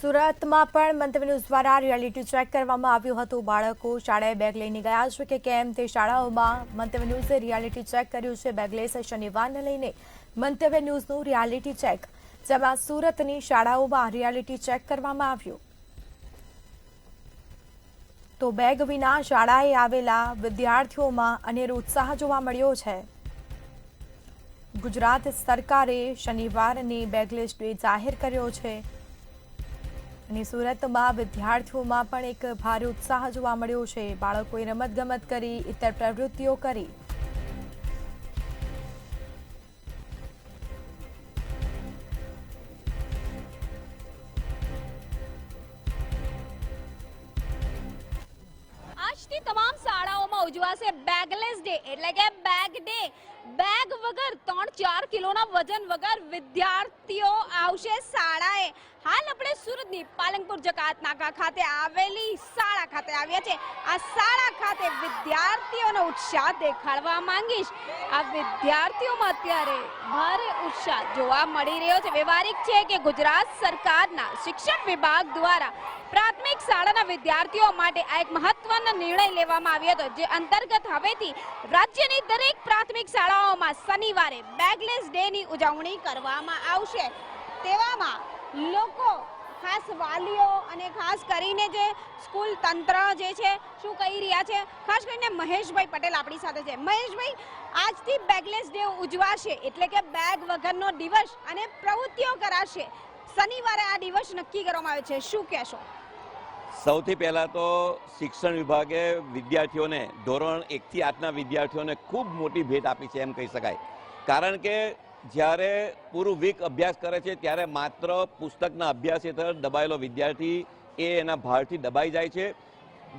સુરતમાં પણ મંતવ્ય ન્યૂઝ દ્વારા રિયાલિટી ચેક કરવામાં આવ્યું હતું। બાળકો શાળાએ બેગ લઈને ગયા છે કે કેમ તે શાળાઓમાં મંતવ્ય ન્યૂઝે રિયાલિટી ચેક કર્યું છે। બેગલેસ શનિવારને લઈને મંતવ્ય ન્યૂઝનું રિયાલિટી ચેક, જેમાં સુરતની શાળાઓમાં રિયાલિટી ચેક કરવામાં આવ્યું તો બેગ વિના શાળાએ આવેલા વિદ્યાર્થીઓમાં અનેરો ઉત્સાહ જોવા મળ્યો છે। ગુજરાત સરકારે શનિવારને બેગલેસ ડે જાહેર કર્યો છે અને સુરતમાં વિદ્યાર્થીઓમાં પણ એક ભારે ઉત્સાહ જોવા મળ્યો છે। બાળકોએ રમતગમત કરી, ઇતર પ્રવૃત્તિઓ કરી। આજથી તમામ શાળાઓમાં ઉજવાશે બેગલેસ ડે, એટલે કે બેગ ડે। બેગ વગર 3-4 કિલોના વજન વગર વિદ્યાર્થીઓ આવશે શાળાએ। હાલ આપણે સુરતની પાલનપુર જકાત નાકા ખાતે આવેલી શાળા ખાતે આવ્યા છે। આ શાળા ખાતે વિદ્યાર્થીઓનો ઉત્સાહ દેખાડવા માંગીશ। આ વિદ્યાર્થીઓમાં અત્યારે ભારે ઉત્સાહ જોવા મળી રહ્યો છે। વ્યવહારિક છે કે ગુજરાત સરકારના શિક્ષણ વિભાગ દ્વારા પ્રાથમિક શાળાના વિદ્યાર્થીઓ માટે આ એક મહત્વનો નિર્ણય લેવામાં આવ્યો હતો, જે અંતર્ગત હવેથી રાજ્યની દરેક પ્રાથમિક શાળાઓમાં શનિવારે બેગલેસ ડેની ઉજવણી કરવામાં આવશે। તેવામાં લોકો, ખાસ વાલીઓ અને ખાસ કરીને જે સ્કૂલ તંત્ર જે છે શું કહી રહ્યા છે, ખાસ કરીને મહેશભાઈ પટેલ આપણી સાથે છે। મહેશભાઈ, આજથી બેગલેસ ડે ઉજવાશે, એટલે કે બેગ વગરનો દિવસ અને પ્રવૃત્તિઓ કરાશે। શનિવારે આ દિવસ નક્કી કરવામાં આવ્યો છે, શું કહેશો? સૌથી પહેલાં તો શિક્ષણ વિભાગે વિદ્યાર્થીઓને ધોરણ 1 થી 8ના વિદ્યાર્થીઓને ખૂબ મોટી ભેટ આપી છે એમ કહી શકાય। કારણ કે જ્યારે પૂરું વીક અભ્યાસ કરે છે ત્યારે માત્ર પુસ્તકના અભ્યાસ હેઠળ દબાયેલો વિદ્યાર્થી એ એના ભારથી દબાઈ જાય છે।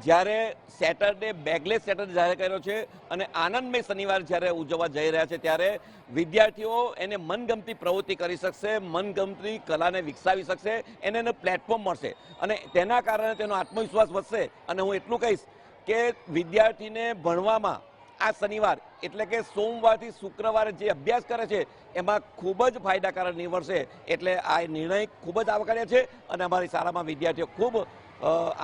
જ્યારે સેટરડે બેગલેસ સેટરડે જાહેર કર્યો છે અને આનંદમય શનિવાર જ્યારે ઉજવવા જઈ રહ્યા છે, ત્યારે વિદ્યાર્થીઓ એને મનગમતી પ્રવૃત્તિ કરી શકશે, મનગમતી કલાને વિકસાવી શકશે, એને પ્લેટફોર્મ મળશે અને તેના કારણે તેનો આત્મવિશ્વાસ વધશે। અને હું એટલું કહીશ કે વિદ્યાર્થીને ભણવામાં આ શનિવાર એટલે કે સોમવારથી શુક્રવારે જે અભ્યાસ કરે છે એમાં ખૂબ જ ફાયદાકારક નીવડશે। એટલે આ નિર્ણય ખૂબ જ આવકાર્ય છે અને અમારી શાળામાં વિદ્યાર્થીઓ ખૂબ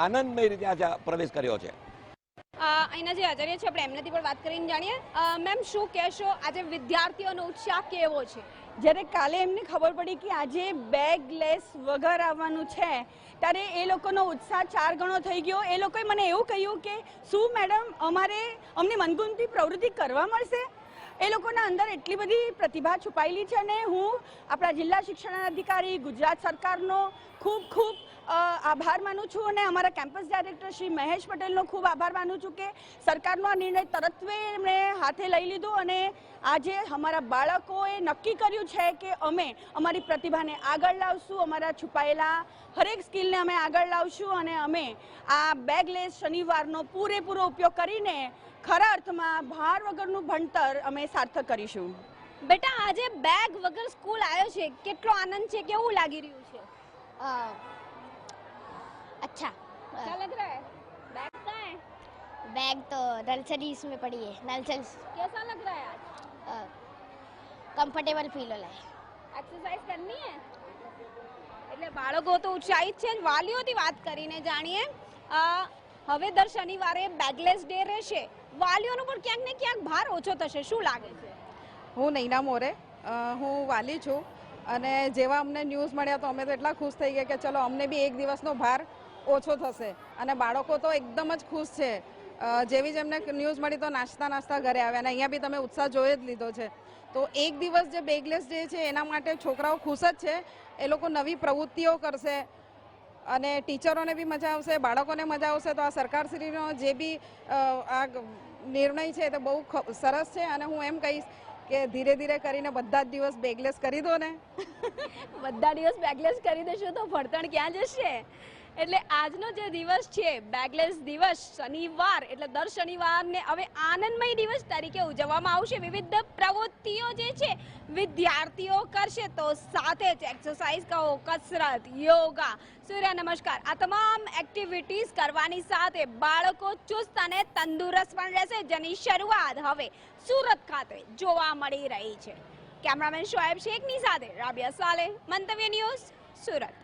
આનંદમય રીતે આજે પ્રવેશ કર્યો છે। અહીંના જે આચાર્ય છે આપણે એમનાથી પણ વાત કરીને જાણીએ। મેમ, શું કહેશો, આજે વિદ્યાર્થીઓનો ઉત્સાહ કેવો છે? જ્યારે કાલે એમને ખબર પડી કે આજે બેગલેસ વગર આવવાનું છે, ત્યારે એ લોકોનો ઉત્સાહ 4 ગણો થઈ ગયો। એ લોકોએ મને એવું કહ્યું કે શું મેડમ અમને મનગમતી પ્રવૃત્તિ કરવા મળશે? એ લોકોના અંદર એટલી બધી પ્રતિભા છુપાયેલી છે અને હું આપણા જિલ્લા શિક્ષણાધિકારી ગુજરાત સરકારનો ખૂબ આભાર માનું છું અને અમારા કેમ્પસ ડાયરેક્ટર શ્રી મહેશ પટેલનો ખૂબ આભાર માનું છું કે સરકારનો આ નિર્ણય તરત એમણે હાથે લઈ લીધો અને આજે અમારા બાળકોએ નક્કી કર્યું છે કે અમે અમારી પ્રતિભાને આગળ લાવશું, અમારા છુપાયેલા હરેક સ્કિલને અમે આગળ લાવશું અને અમે આ બેગલેસ શનિવારનો પૂરેપૂરો ઉપયોગ કરીને ખરા અર્થમાં ભાર વગરનું ભણતર અમે સાર્થક કરીશું। બેટા, આજે બેગ વગર સ્કૂલ આવ્યો છે, કેટલો આનંદ છે, કેવું લાગી રહ્યું છે? अच्छा क्या लग रहा है? बैग कहाँ है? बैग तो नर्सरीज में पड़ी है। नर्सरीज कैसा लग रहा है आज? कंफर्टेबल फील हो रहा है। एक्सरसाइज करनी है એટલે બાળકો તો ઉત્સાહિત છે। વાલીઓથી વાત કરીને જાણીએ। હવે દર શનિવારે બેગલેસ ડે રહેશે, વાલીઓનો પણ ક્યાંક ને ક્યાંક ભાર ઓછો થશે, શું લાગે છે? હું નૈના મોરે, હું વાલી છું અને જેવા અમને ન્યૂઝ મળ્યા તો અમે તો એટલા ખુશ થઈ ગયા કે ચલો અમને બી એક દિવસનો ભાર ઓછો થશે અને બાળકો તો એકદમ જ ખુશ છે। જેવી જ એમને ન્યૂઝ મળી તો નાસ્તા ઘરે આવ્યા અને અહીંયા બી તમે ઉત્સાહ જોઈ જ લીધો છે। તો એક દિવસ જે બેગલેસ ડે છે એના માટે છોકરાઓ ખુશ જ છે। એ લોકો નવી પ્રવૃત્તિઓ કરશે અને ટીચરોને બી મજા આવશે, બાળકોને મજા આવશે। તો આ સરકારશ્રીનો જે બી આ નિર્ણય છે તે બહુ સરસ છે અને હું એમ કહીશ કે ધીરે ધીરે કરીને બધા જ દિવસ બેગલેસ કરી દો ને। બધા દિવસ બેગલેસ કરી દેશો તો ભણતર ક્યાં જશે? એટલે આજનો જે દિવસ છે બેગલેસ દિવસ, શનિવાર એટલે દર શનિવારને હવે આનંદમય દિવસ તરીકે ઉજવવામાં આવશે। વિવિધ પ્રવૃત્તિઓ જે છે વિદ્યાર્થીઓ કરશે, તો સાથે જ એક્સરસાઇઝ કહો, કસરત, યોગા, સૂર્ય નમસ્કાર, આ તમામ એક્ટિવિટીઝ કરવાની સાથે બાળકો ચુસ્ત અને તંદુરસ્ત પણ રહેશે, જેની શરૂઆત હવે સુરત ખાતે જોવા મળી રહી છે। કેમેરામેન શોએબ શેખની સાથે રાબિયા સાલેહ, મંતવ્ય ન્યૂઝ, સુરત।